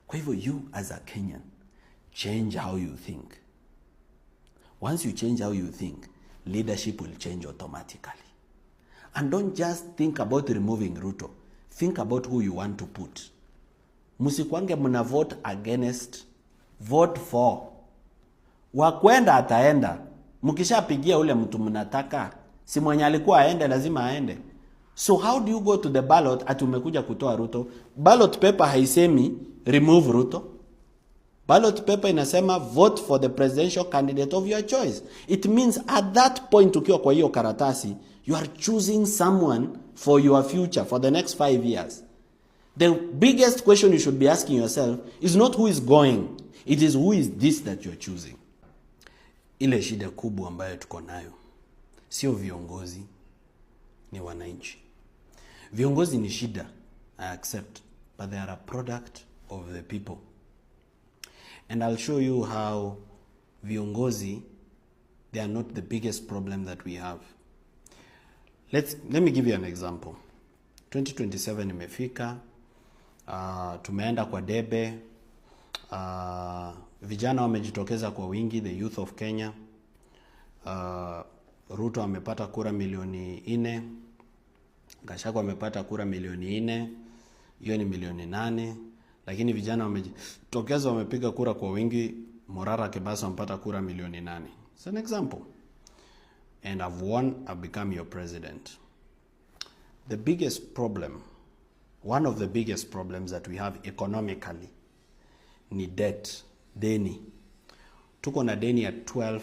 Kwa hivyo you as a Kenyan, change how you think. Once you change how you think, leadership will change automatically. And don't just think about removing Ruto. Think about who you want to put. Musikwange muna vote against, vote for. Wakwenda ataenda. Mkishapigia ule mtu mnataka, si mwenye alikuwa aende lazima aende. So how do you go to the ballot ati umekuja kutoa Ruto? Ballot paper haisemi remove Ruto. Ballot paper inasema vote for the presidential candidate of your choice. It means at that point ukiwa kwa hiyo karatasi, you are choosing someone for your future, for the next 5 years. The biggest question you should be asking yourself is not who is going. It is who is this that you're choosing. Ile shida kubwa ambayo tuko nayo sio viongozi, ni wananchi. Viongozi ni shida, I accept, but they are a product of the people. And I'll show you how viongozi, they are not the biggest problem that we have. Let me give you an example. 2027 imefika, tumeenda kwa debe, vijana wamejitokeza kwa wingi, the youth of Kenya. Ruto amepata kura milioni 4, Gachagua amepata kura milioni 4, hiyo ni milioni 8, lakini vijana wamejitokeza wamepiga kura kwa wingi. Morara Kebaso amepata kura milioni 8. It's an example. And I've won, I've become your president. The biggest problem, one of the biggest problems that we have economically, ni debt, deni. Tuko na deni ya 12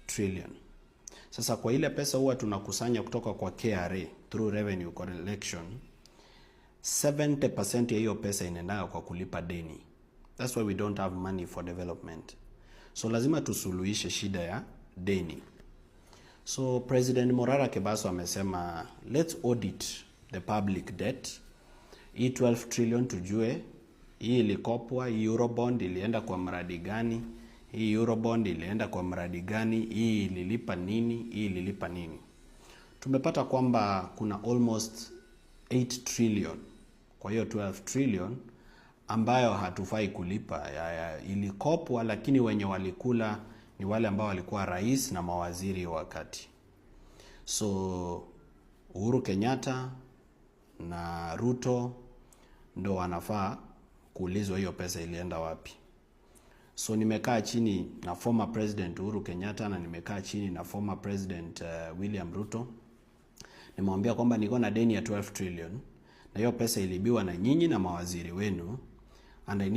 trillion. Sasa kwa ile pesa huwa tunakusanya kutoka kwa KRA through revenue collection, 70% ya hiyo pesa inaenda kwa kulipa deni. That's why we don't have money for development. So lazima tusuluhishe shida ya deni. So President Morara Kebaso amesema let's audit the public debt. Hii 12 trillion tujue hii ilikopwa, hii Eurobond ilienda kwa mradi gani, hii Eurobond ilienda kwa mradi gani, hii ililipa nini, hii ililipa nini. Tumepata kwamba kuna almost 8 trillion kwa hiyo 12 trillion ambayo hatufai kulipa, ilikopwa, lakini wenye walikula ni wale ambao walikuwa rais na mawaziri wakati. So Uhuru Kenyatta na Ruto ndo wanafaa kuulizwa hiyo pesa ilienda wapi. So nimekaa chini na former president Uhuru Kenyatta na nimekaa chini na former president William Ruto. Nimemwambia kwamba niko na deni ya 12 trillion na hiyo pesa ilibiwa na nyinyi na mawaziri wenu, and